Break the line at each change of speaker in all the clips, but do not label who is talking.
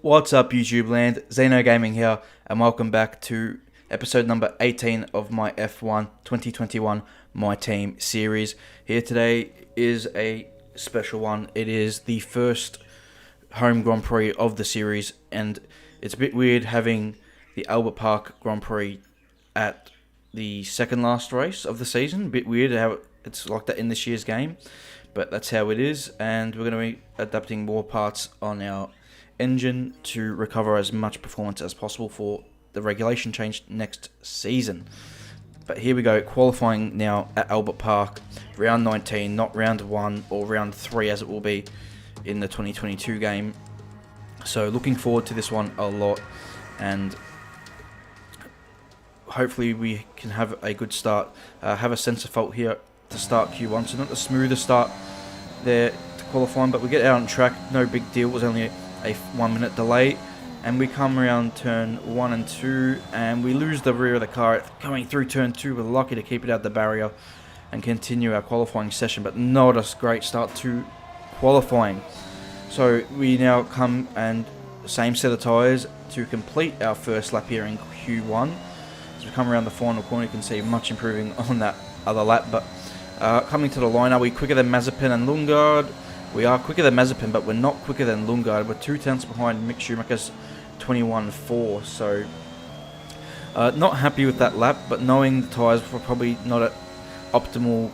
What's up, YouTube land? Xeno Gaming here, and welcome back to episode number 18 of my F1 2021 My Team series. Here today is a special one. It is the first home Grand Prix of the series, and it's a bit weird having the Albert Park Grand Prix at the second last race of the season. A bit weird how it's like that in this year's game, but that's how it is, and we're going to be adapting more parts on our engine to recover as much performance as possible for the regulation change next season. But here we go, qualifying now at Albert Park, round 19, not round 1 or round 3 as it will be in the 2022 game. So looking forward to this one a lot, and hopefully we can have a good start. Have a sensor fault here to start Q1, so not the smoothest start there to qualifying, but we get out on track, no big deal. It was only a 1 minute delay, and we come around turn 1 and 2 and we lose the rear of the car coming through turn 2. We're lucky to keep it out the barrier and continue our qualifying session, but not a great start to qualifying. So we now come and same set of tyres to complete our first lap here in Q1. As we come around the final corner, you can see much improving on that other lap, but coming to the line, are we quicker than Mazepin and Lundgaard? We are quicker than Mazepin, but we're not quicker than Lundgaard. We're 2 tenths behind Mick Schumacher's 21.4. So, not happy with that lap, but knowing the tyres were probably not at optimal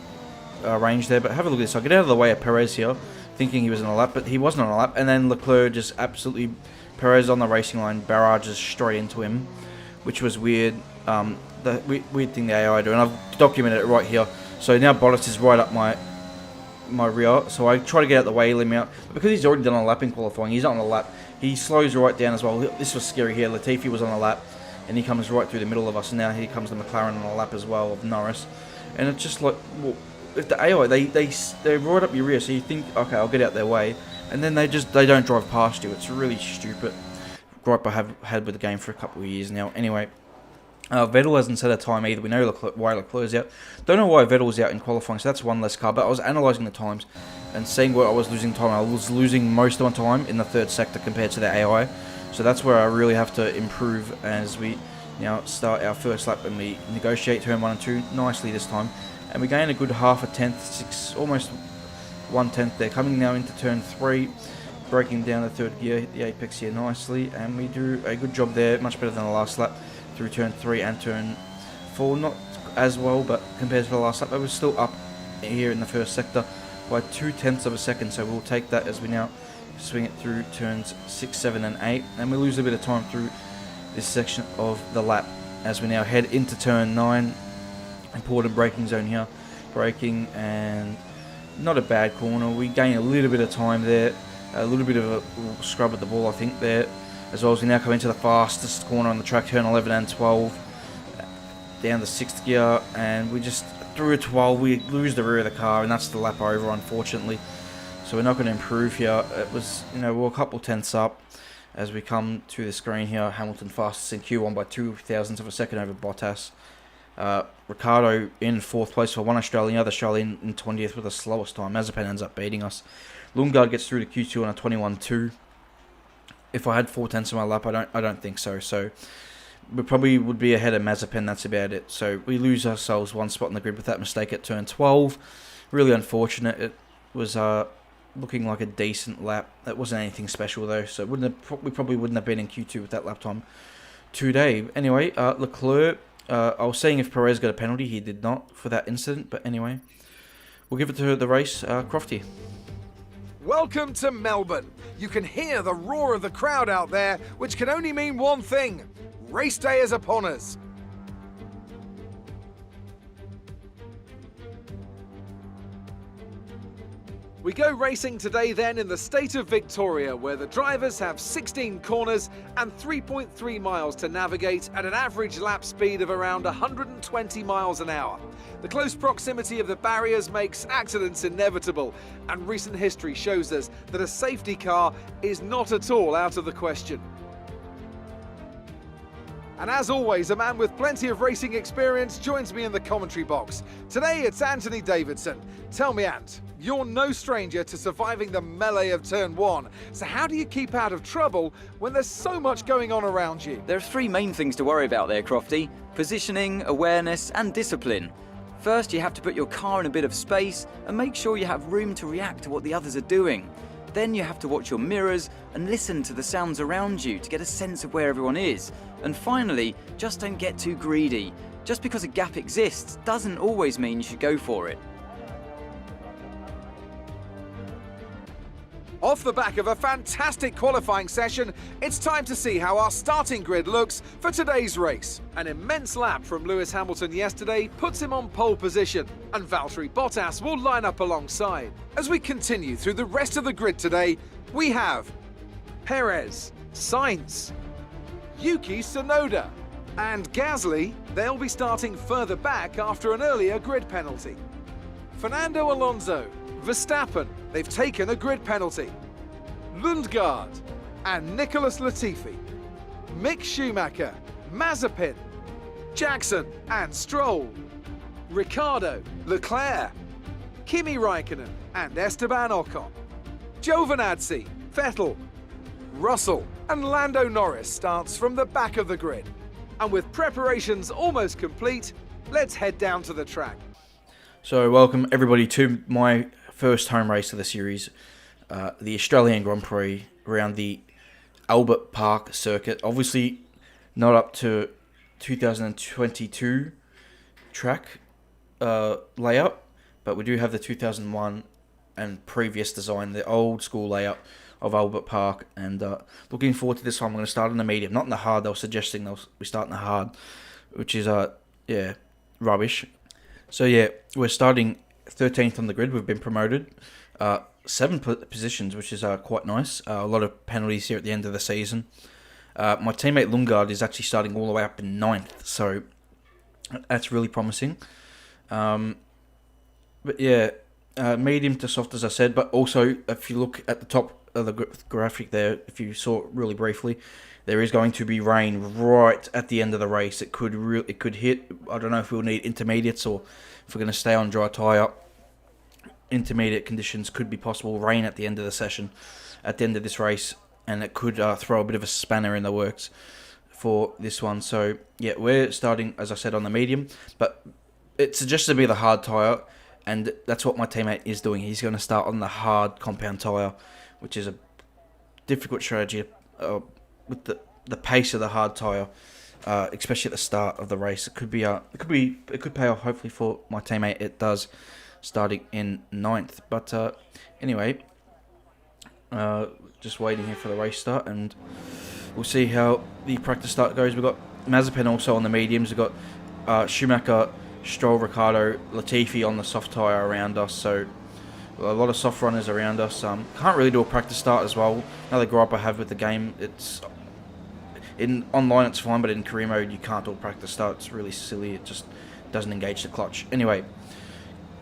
range there. But have a look at this. I get out of the way of Perez here, thinking he was on a lap, but he wasn't on a lap. And then Leclerc just absolutely, Perez on the racing line, barrages straight into him, which was weird. The weird thing the AI do, and I've documented it right here. So now Bottas is right up my rear, so I try to get out the way, let him out, but because he's already done a lap in qualifying, he's not on a lap, he slows right down as well. This was scary here. Latifi was on a lap and he comes right through the middle of us, and now here comes the McLaren on a lap as well of Norris, and it's just like, well, if the AI they right up your rear, so you think, okay, I'll get out their way, and then they don't drive past you. It's really stupid gripe I have had with the game for a couple of years now. Anyway, Vettel hasn't set a time either. We know why Leclerc's out. Don't know why Vettel's out in qualifying, so that's one less car. But I was analysing the times and seeing where I was losing time. I was losing most of my time in the third sector compared to the AI. So that's where I really have to improve as we now start our first lap and we negotiate turn 1 and 2 nicely this time. And we gain a good half a tenth, almost 1/10 there. Coming now into turn 3, breaking down the third gear, hit the apex here nicely. And we do a good job there, much better than the last lap. Through turn 3 and turn 4, not as well, but compared to the last lap, I was still up here in the first sector by 2 tenths of a second, so we'll take that as we now swing it through turns 6, 7 and 8, and we lose a bit of time through this section of the lap as we now head into turn 9, important braking zone here, braking, and not a bad corner. We gain a little bit of time there, a little bit of a scrub at the ball I think there, as well as we now come into the fastest corner on the track, turn 11 and 12, down the 6th gear, and we just, through a 12, we lose the rear of the car, and that's the lap over, unfortunately. So we're not going to improve here. It was, we're a couple tenths up as we come to the screen here. Hamilton fastest in Q1 by 2 thousandths of a second over Bottas. Ricardo in 4th place for one Australian, the other Australian in 20th with the slowest time. Mazepin ends up beating us. Lundgaard gets through to Q2 on a 21.2. If I had 4 tenths of my lap, I don't think so. So we probably would be ahead of Mazepin. That's about it. So we lose ourselves 1 spot in the grid with that mistake at turn 12. Really unfortunate. It was looking like a decent lap. That wasn't anything special though. So we probably wouldn't have been in Q2 with that lap time today. Anyway, Leclerc. I was saying if Perez got a penalty, he did not for that incident. But anyway, we'll give it to the race. Crofty.
Welcome to Melbourne. You can hear the roar of the crowd out there, which can only mean one thing. Race day is upon us. We go racing today then in the state of Victoria, where the drivers have 16 corners and 3.3 miles to navigate at an average lap speed of around 120 miles an hour. The close proximity of the barriers makes accidents inevitable, and recent history shows us that a safety car is not at all out of the question. And as always, a man with plenty of racing experience joins me in the commentary box. Today it's Anthony Davidson. Tell me, Ant, you're no stranger to surviving the melee of turn 1. So how do you keep out of trouble when there's so much going on around you?
There are three main things to worry about there, Crofty: positioning, awareness and discipline. First, you have to put your car in a bit of space and make sure you have room to react to what the others are doing. Then you have to watch your mirrors and listen to the sounds around you to get a sense of where everyone is. And finally, just don't get too greedy. Just because a gap exists doesn't always mean you should go for it.
Off the back of a fantastic qualifying session, it's time to see how our starting grid looks for today's race. An immense lap from Lewis Hamilton yesterday puts him on pole position, and Valtteri Bottas will line up alongside. As we continue through the rest of the grid today, we have Perez, Sainz, Yuki Tsunoda, and Gasly. They'll be starting further back after an earlier grid penalty. Fernando Alonso, Verstappen, they've taken a grid penalty. Lundgaard and Nicholas Latifi. Mick Schumacher, Mazepin, Jackson and Stroll. Ricciardo, Leclerc, Kimi Raikkonen and Esteban Ocon. Giovinazzi, Vettel, Russell and Lando Norris starts from the back of the grid. And with preparations almost complete, let's head down to the track.
So welcome everybody to my first home race of the series, the Australian Grand Prix around the Albert Park circuit. Obviously not up to 2022 track layout, but we do have the 2001 and previous design, the old school layout of Albert Park, and looking forward to this one. I'm going to start in the medium, not in the hard. They were suggesting we start in the hard, which is rubbish. So yeah, we're starting 13th on the grid. We've been promoted 7 positions, which is quite nice. A lot of penalties here at the end of the season. My teammate Lundgaard is actually starting all the way up in 9th, so that's really promising. But yeah, medium to soft, as I said. But also, if you look at the top of the graphic there, if you saw it really briefly, there is going to be rain right at the end of the race. It could hit. I don't know if we'll need intermediates or if we're going to stay on dry tyre. Intermediate conditions could be possible. Rain at the end of the session, at the end of this race, and it could throw a bit of a spanner in the works for this one. So yeah, we're starting, as I said, on the medium, but it suggests to be the hard tyre, and that's what my teammate is doing. He's going to start on the hard compound tyre, which is a difficult strategy with the pace of the hard tyre, especially at the start of the race. It could pay off. Hopefully for my teammate, it does, starting in 9th. But anyway, just waiting here for the race start, and we'll see how the practice start goes. We've got Mazepin also on the mediums. We've got Schumacher, Stroll, Ricciardo, Latifi on the soft tyre around us. So a lot of soft runners around us. Can't really do a practice start as well. Another gripe I have with the game, it's online it's fine, but in career mode you can't do a practice start. It's really silly. It just doesn't engage the clutch. Anyway,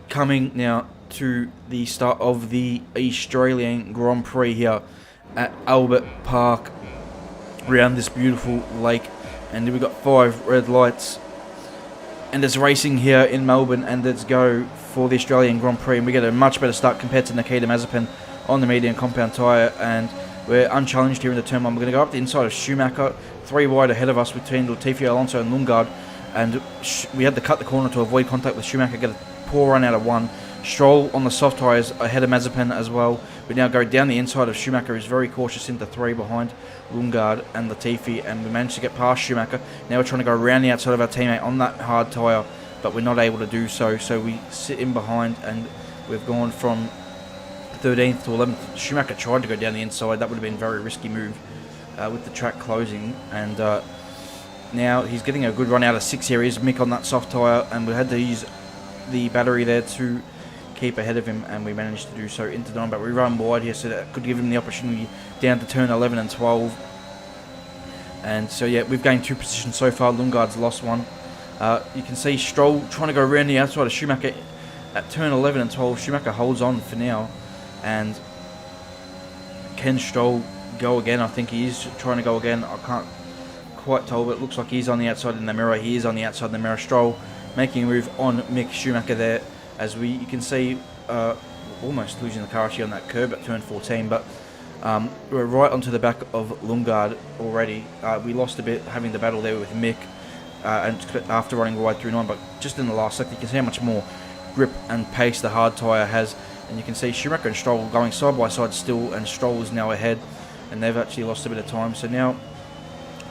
coming now to the start of the Australian Grand Prix here at Albert Park around this beautiful lake, and we've got 5 red lights, and there's racing here in Melbourne, and let's go for the Australian Grand Prix, and we get a much better start compared to Nikita Mazepin on the medium compound tyre, and we're unchallenged here in the turn 1. We're going to go up the inside of Schumacher, 3 wide ahead of us between Latifi, Alonso and Lundgaard, and we had to cut the corner to avoid contact with Schumacher, get a poor run out of 1. Stroll on the soft tyres ahead of Mazepin as well. We now go down the inside of Schumacher, who's very cautious, into 3 behind Lundgaard and Latifi, and we managed to get past Schumacher. Now we're trying to go around the outside of our teammate on that hard tyre, but we're not able to do so, so we sit in behind, and we've gone from 13th to 11th. Schumacher tried to go down the inside. That would have been a very risky move with the track closing, and now he's getting a good run out of 6 areas. Mick on that soft tyre, and we had to use the battery there to keep ahead of him, and we managed to do so into 9, but we run wide here, so that could give him the opportunity down to turn 11 and 12. And so yeah, we've gained 2 positions so far. Lundgaard's lost 1. You can see Stroll trying to go around the outside of Schumacher at turn 11 and 12. Schumacher holds on for now, and can Stroll go again? I think he is trying to go again. I can't quite tall, but it looks like he's on the outside in the mirror. He is on the outside in the mirror. Stroll making a move on Mick Schumacher there, as you can see, almost losing the car actually on that curb at turn 14, but we're right onto the back of Lundgaard already. We lost a bit having the battle there with Mick, and after running wide through 9, but just in the last sector you can see how much more grip and pace the hard tyre has, and you can see Schumacher and Stroll going side by side still, and Stroll is now ahead, and they've actually lost a bit of time. So now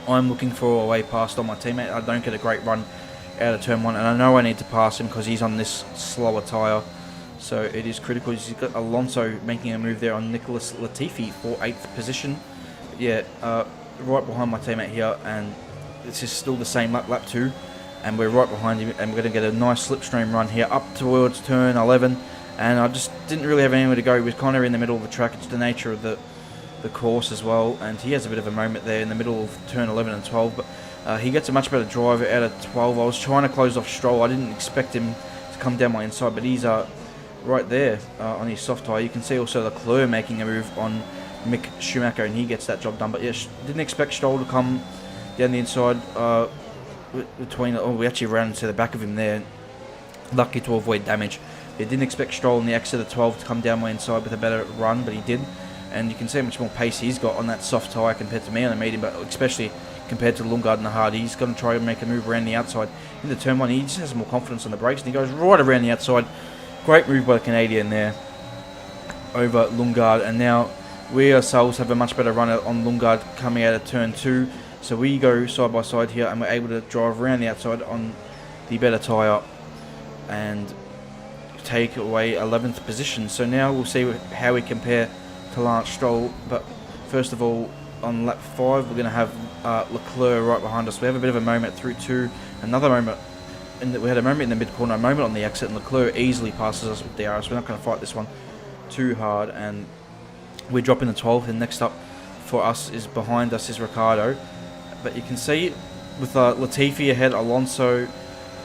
I'm looking for a way past on my teammate. I don't get a great run out of turn 1, and I know I need to pass him because he's on this slower tyre, so it is critical. He's got Alonso making a move there on Nicholas Latifi for 8th position. Yeah, right behind my teammate here, and this is still the same lap 2, and we're right behind him, and we're going to get a nice slipstream run here up towards turn 11, and I just didn't really have anywhere to go. He was kind of in the middle of the track. It's the nature of the course as well, and he has a bit of a moment there in the middle of turn 11 and 12, but he gets a much better drive out of 12. I was trying to close off Stroll. I didn't expect him to come down my inside, but he's right there on his soft tyre. You can see also Leclerc making a move on Mick Schumacher, and he gets that job done. But yeah, didn't expect Stroll to come down the inside between. Oh, we actually ran into the back of him there. Lucky to avoid damage. He didn't expect Stroll in the exit of 12 to come down my inside with a better run, but he did. And you can see how much more pace he's got on that soft tyre compared to me on the medium, but especially compared to Lundgaard and the hard. He's going to try and make a move around the outside into turn 1. He just has more confidence on the brakes, and he goes right around the outside. Great move by the Canadian there over Lundgaard, and now we ourselves have a much better run on Lundgaard coming out of turn 2. So we go side by side here, and we're able to drive around the outside on the better tyre and take away 11th position. So now we'll see how we compare to Lance Stroll, but first of all, on lap 5 we're going to have Leclerc right behind us. We have a bit of a moment through 2, another moment, we had a moment in the mid-corner, a moment on the exit, and Leclerc easily passes us with DRS. We're not going to fight this one too hard, and we drop in the 12th, and next up for us is behind us is Ricciardo. But you can see with Latifi ahead, Alonso,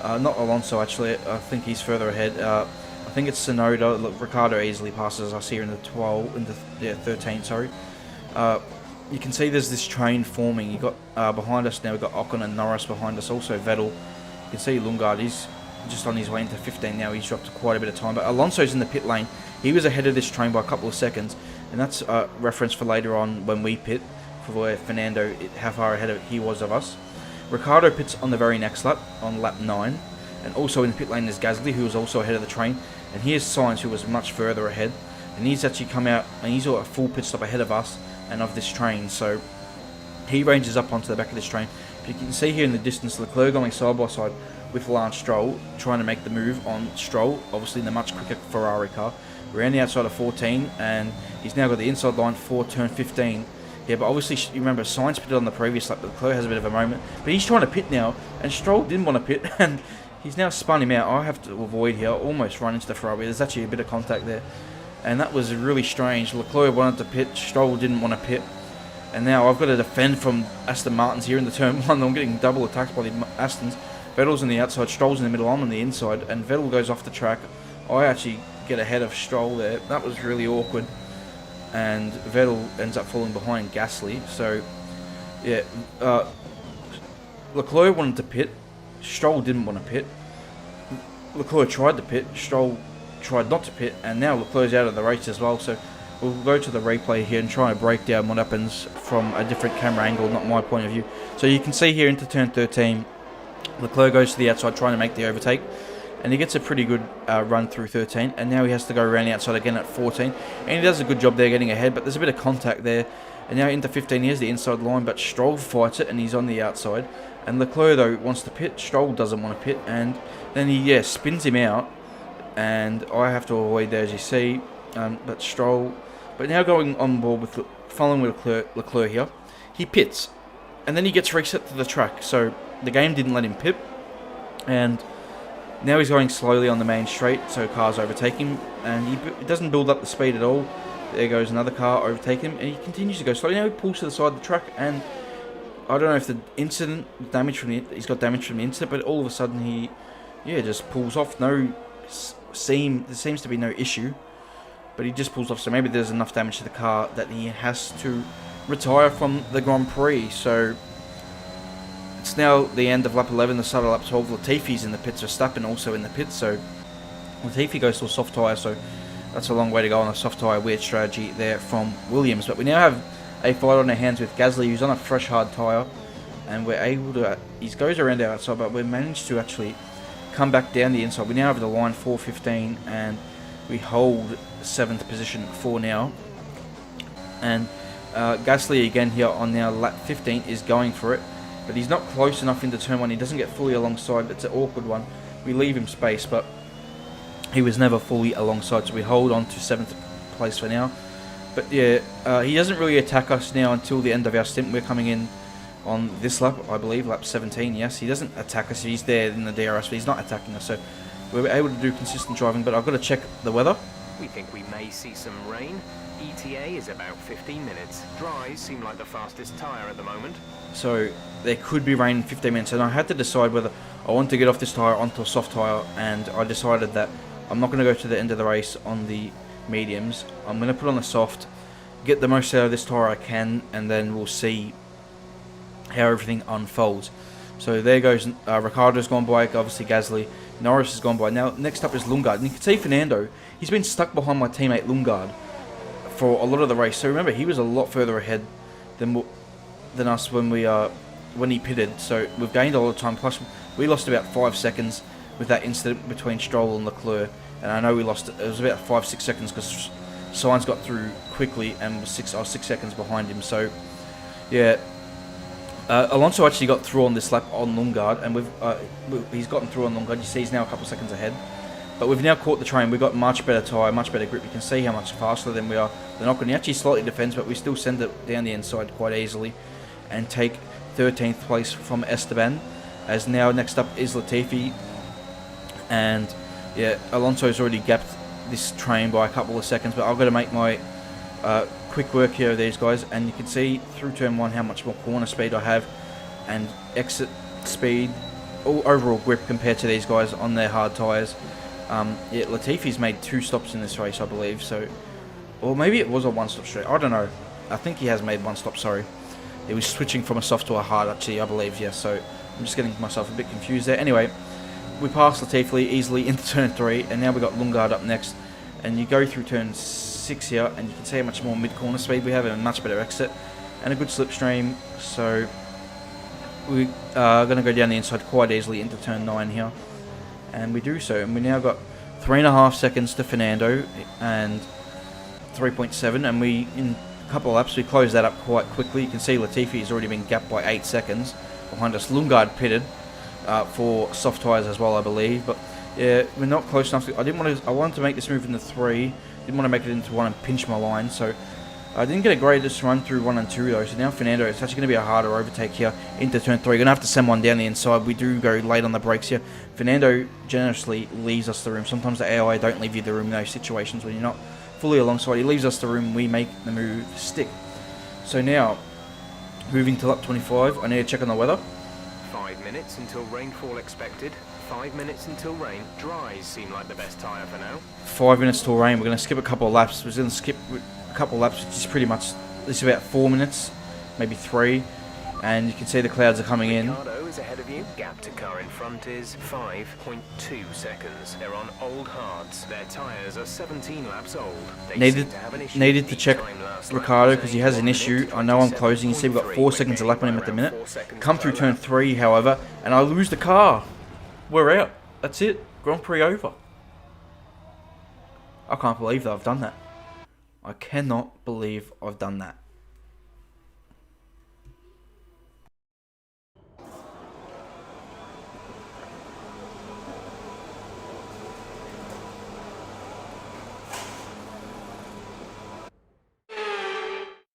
not Alonso actually, I think he's further ahead. I think it's Tsunoda. Look, Ricciardo easily passes us here in the 13, sorry. You can see there's this train forming. You got behind us now, we've got Ocon and Norris behind us, also Vettel. You can see Lundgaard, he's just on his way into 15 now. He's dropped quite a bit of time, but Alonso's in the pit lane. He was ahead of this train by a couple of seconds, and that's a reference for later on when we pit, for where Fernando, how far ahead he was of us. Ricciardo pits on the very next lap, on lap 9, and also in the pit lane is Gasly, who was also ahead of the train, and here's Sainz, who was much further ahead, and he's actually come out, and he's a full pit stop ahead of us and of this train, so he ranges up onto the back of this train. But you can see here in the distance, Leclerc going side by side with Lance Stroll, trying to make the move on Stroll, obviously in the much quicker Ferrari car. We're on the outside of 14, and he's now got the inside line for turn 15. Yeah, but obviously, you remember, Sainz pitted on the previous lap, but Leclerc has a bit of a moment. But he's trying to pit now, and Stroll didn't want to pit, and he's now spun him out. I have to avoid here, almost run into the Ferrari. There's actually a bit of contact there, and that was really strange. Leclerc wanted to pit, Stroll didn't want to pit, and now I've got to defend from Aston Martins here in the turn 1. I'm getting double attacked by the Astons. Vettel's on the outside, Stroll's in the middle, I'm on the inside, and Vettel goes off the track. I actually get ahead of Stroll there. That was really awkward, and Vettel ends up falling behind Gasly. So yeah, Leclerc wanted to pit, Stroll didn't want to pit. Leclerc tried to pit, Stroll tried not to pit, and now Leclerc's out of the race as well. So we'll go to the replay here and try and break down what happens from a different camera angle, not my point of view. So you can see here into turn 13, Leclerc goes to the outside trying to make the overtake, and he gets a pretty good run through 13, and now he has to go around the outside again at 14, and he does a good job there getting ahead, but there's a bit of contact there, and now into 15 here's the inside line, but Stroll fights it and he's on the outside, and Leclerc though wants to pit, Stroll doesn't want to pit, and then he spins him out, and I have to avoid there as you see, but now going on board with following with Leclerc here, he pits, and then he gets reset to the track, so the game didn't let him pit, and now he's going slowly on the main straight, so cars overtake him, and he doesn't build up the speed at all. There goes another car, overtake him, and he continues to go slowly. Now he pulls to the side of the track, and I don't know if the incident, he's got damage from the incident, but all of a sudden he, just pulls off. There seems to be no issue, but he just pulls off, so maybe there's enough damage to the car that he has to retire from the Grand Prix. So it's now the end of lap 11, the start of lap 12. Latifi's in the pits, Verstappen also in the pits, so Latifi goes to a soft tyre, so that's a long way to go on a soft tyre. Weird strategy there from Williams. But we now have a fight on our hands with Gasly, who's on a fresh hard tyre, and we're able to, he goes around the outside, but we managed to actually come back down the inside. We now have the line 4:15, and we hold 7th position for now. And Gasly again here on now lap 15 is going for it, but he's not close enough into turn 1. He doesn't get fully alongside. It's an awkward one. We leave him space, but he was never fully alongside, so we hold on to 7th place for now. But yeah, he doesn't really attack us now until the end of our stint. We're coming in on this lap, I believe, lap 17. Yes, he doesn't attack us. He's there in the DRS, but he's not attacking us, so we're able to do consistent driving. But I've got to check the weather.
We think we may see some rain. ETA is about 15 minutes. Dries seem like the fastest tyre at the moment.
So there could be rain in 15 minutes, and I had to decide whether I want to get off this tyre onto a soft tyre, and I decided that I'm not going to go to the end of the race on the mediums. I'm going to put on the soft, get the most out of this tyre I can, and then we'll see how everything unfolds. So there goes Ricciardo's gone by, obviously Gasly, Norris has gone by. Now next up is Lundgaard, and you can see Fernando, he's been stuck behind my teammate Lundgaard for a lot of the race. So remember, he was a lot further ahead than us when he pitted. So we've gained a lot of time. Plus, we lost about 5 seconds with that incident between Stroll and Leclerc. And I know we lost. It was about 5-6 seconds because Sainz got through quickly and was 6 seconds behind him. So yeah, Alonso actually got through on this lap on Lundgaard, and he's gotten through on Lundgaard. You see, he's now a couple seconds ahead. But we've now caught the train. We've got much better tyre, much better grip. You can see how much faster than we are. The Ocon, he actually slightly defends, but we still send it down the inside quite easily and take 13th place from Esteban. As now next up is Latifi. And yeah, Alonso's already gapped this train by a couple of seconds, but I've got to make my quick work here of these guys. And you can see through turn 1 how much more corner speed I have and exit speed, overall grip compared to these guys on their hard tyres. Yeah, Latifi's made 2 stops in this race, I believe. So, or maybe it was a 1-stop straight. I don't know. I think he has made 1 stop. Sorry, he was switching from a soft to a hard. Actually, I believe. Yes. So I'm just getting myself a bit confused there. Anyway, we passed Latifi easily into turn 3, and now we got Lundgaard up next. And you go through turn 6 here, and you can see how much more mid-corner speed we have, and a much better exit, and a good slipstream. So we are going to go down the inside quite easily into turn 9 here. And we do so, and we now got 3.5 seconds to Fernando and 3.7, and we, in a couple of laps, we closed that up quite quickly. You can see Latifi has already been gapped by 8 seconds behind us. Lundgaard pitted for soft tyres as well, I believe, but yeah, we're not close enough. I wanted to make this move into 3, didn't want to make it into 1 and pinch my line, so I didn't get a greatest run through 1 and 2 though. So now Fernando, it's actually going to be a harder overtake here into turn 3. We're going to have to send one down the inside. We do go late on the brakes here. Fernando generously leaves us the room. Sometimes the AI don't leave you the room in those situations when you're not fully alongside. He leaves us the room. We make the move stick. So now, moving to lap 25, I need to check on the weather.
5 minutes until rainfall expected. 5 minutes until rain. Dries seem like the best tyre for now.
5 minutes till rain. We're going to skip a couple of laps. We're going to skip a couple of laps, which is pretty much, this is about 4 minutes, maybe 3, and you can see the clouds are coming in.
Ricciardo is ahead of you. Gap to car in front is 5.2 seconds. They're on old hards. Their tyres are 17 laps old.
Needed to check Ricciardo because he has an issue. I know I'm closing. You see we've got 4 seconds of lap on him at the minute. Come through turn 3, however, and I lose the car. We're out. That's it. Grand Prix over. I can't believe that I've done that. I cannot believe I've done that.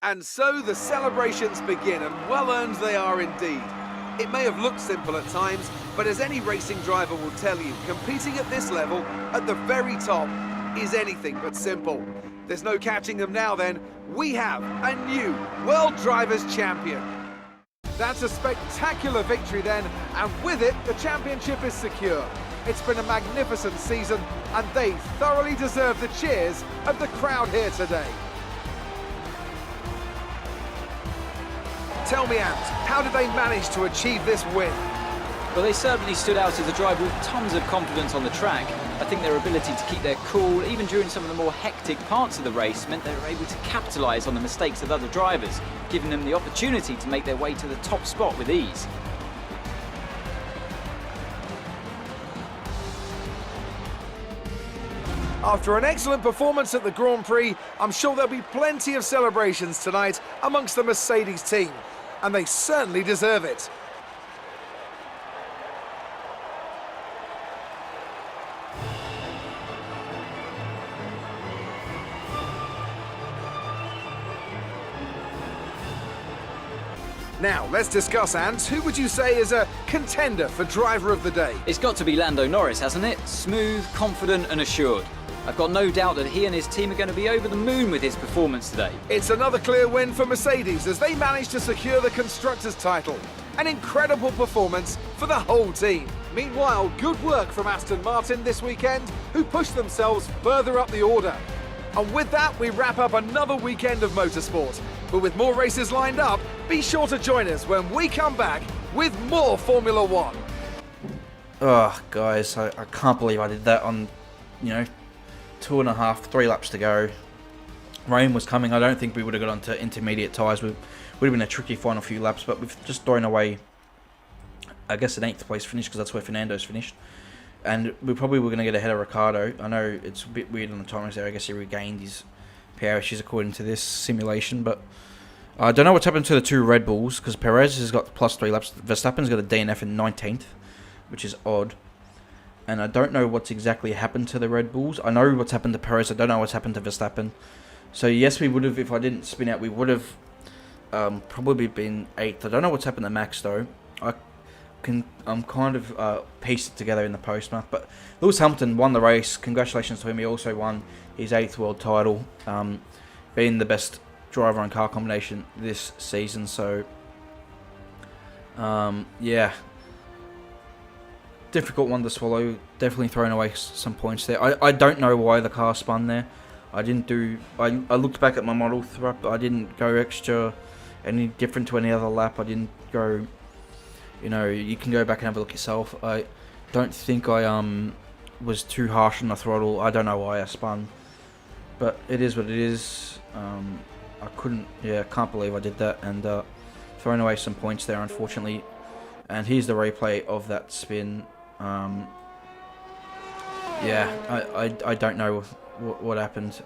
And so the celebrations begin, and well earned they are indeed. It may have looked simple at times, but as any racing driver will tell you, competing at this level, at the very top, is anything but simple. There's no catching them now then. We have a new World Drivers' Champion. That's a spectacular victory then, and with it, the championship is secure. It's been a magnificent season, and they thoroughly deserve the cheers of the crowd here today. Tell me, Ant, how did they manage to achieve this win?
Well, they certainly stood out as a driver with tons of confidence on the track. I think their ability to keep their cool, even during some of the more hectic parts of the race, meant they were able to capitalise on the mistakes of other drivers, giving them the opportunity to make their way to the top spot with ease.
After an excellent performance at the Grand Prix, I'm sure there'll be plenty of celebrations tonight amongst the Mercedes team, and they certainly deserve it. Now, let's discuss, Ant. Who would you say is a contender for driver of the day?
It's got to be Lando Norris, hasn't it? Smooth, confident and assured. I've got no doubt that he and his team are going to be over the moon with his performance today.
It's another clear win for Mercedes as they managed to secure the Constructors' title. An incredible performance for the whole team. Meanwhile, good work from Aston Martin this weekend, who pushed themselves further up the order. And with that, we wrap up another weekend of motorsport. But with more races lined up, be sure to join us when we come back with more Formula One.
Oh, guys, I can't believe I did that on, 2.5, 3 laps to go. Rain was coming. I don't think we would have got onto intermediate tyres. Would have been a tricky final few laps, but we've just thrown away, I guess, an 8th place finish because that's where Fernando's finished. And we probably were going to get ahead of Ricciardo. I know it's a bit weird on the timings there. I guess he regained his power issues according to this simulation, but I don't know what's happened to the 2 Red Bulls because Perez has got +3 laps. Verstappen's got a DNF in 19th, which is odd. And I don't know what's exactly happened to the Red Bulls. I know what's happened to Perez. I don't know what's happened to Verstappen. So yes, we would have, if I didn't spin out, we would have probably been 8th. I don't know what's happened to Max though. I'm kind of pieced it together in the post-match. But Lewis Hamilton won the race. Congratulations to him. He also won his 8th world title, being the best driver and car combination this season. So yeah, difficult one to swallow. Definitely throwing away some points there. I don't know why the car spun there. I looked back at my model throughout, but I didn't go extra any different to any other lap. I didn't go, you can go back and have a look yourself. I don't think I was too harsh on the throttle. I don't know why I spun, but it is what it is. I can't believe I did that, and throwing away some points there, unfortunately. And here's the replay of that spin. I don't know what happened.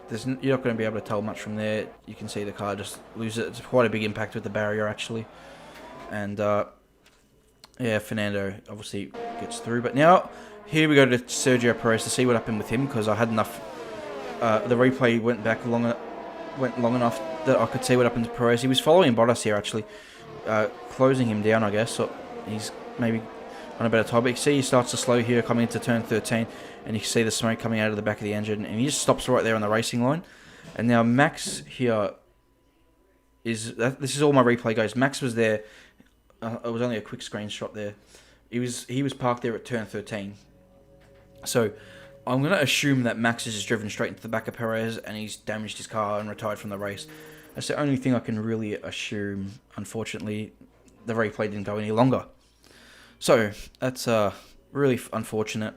You're not going to be able to tell much from there. You can see the car just lose it. It's quite a big impact with the barrier actually, and Fernando obviously gets through. But now here we go to Sergio Perez to see what happened with him because I had enough. The replay went long enough that I could see what happened to Perez. He was following Bottas here actually, closing him down, I guess. So he's maybe on a better time. But you see he starts to slow here coming into turn 13, and you can see the smoke coming out of the back of the engine, and he just stops right there on the racing line. And now Max here this is all my replay goes. Max was there. It was only a quick screenshot there. He was parked there at turn 13. So I'm going to assume that Max has just driven straight into the back of Perez and he's damaged his car and retired from the race. That's the only thing I can really assume. Unfortunately, the replay didn't go any longer. So that's really unfortunate.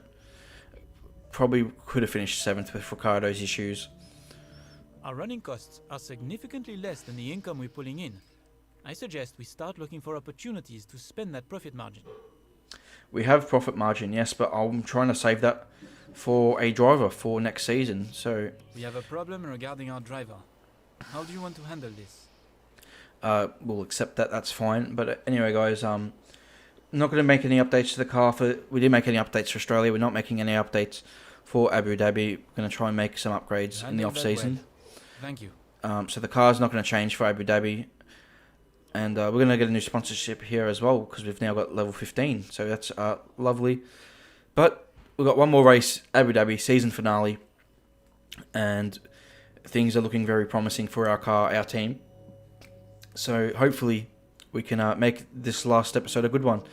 Probably could have finished 7th with Ricciardo's issues.
Our running costs are significantly less than the income we're pulling in. I suggest we start looking for opportunities to spend that profit margin.
We have profit margin, yes, but I'm trying to save that for a driver for next season. So
we have a problem regarding our driver. How do you want to handle this?
We'll accept that. That's fine. But anyway, guys, I'm not going to make any updates to the car. We didn't make any updates for Australia. We're not making any updates for Abu Dhabi. We're going to try and make some upgrades in the off season.
Well. Thank you.
So the car's not going to change for Abu Dhabi. And we're going to get a new sponsorship here as well because we've now got level 15. So that's lovely. But we've got one more race, Abu Dhabi, season finale. And things are looking very promising for our car, our team. So hopefully we can make this last episode a good one.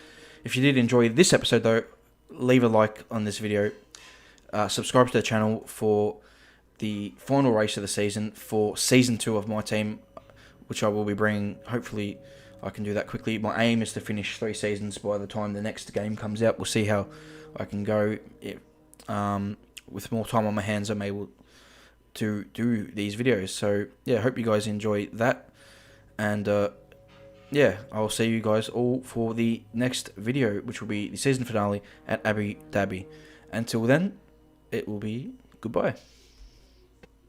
If you did enjoy this episode though, leave a like on this video. Subscribe to the channel for the final race of the season for season 2 of my team. which I will be bringing. Hopefully I can do that quickly. My aim is to finish 3 seasons by the time the next game comes out. We'll see how I can go. With more time on my hands, I'm able to do these videos. So yeah, hope you guys enjoy that, and yeah, I'll see you guys all for the next video, which will be the season finale at Abu Dhabi. Until then, it will be goodbye.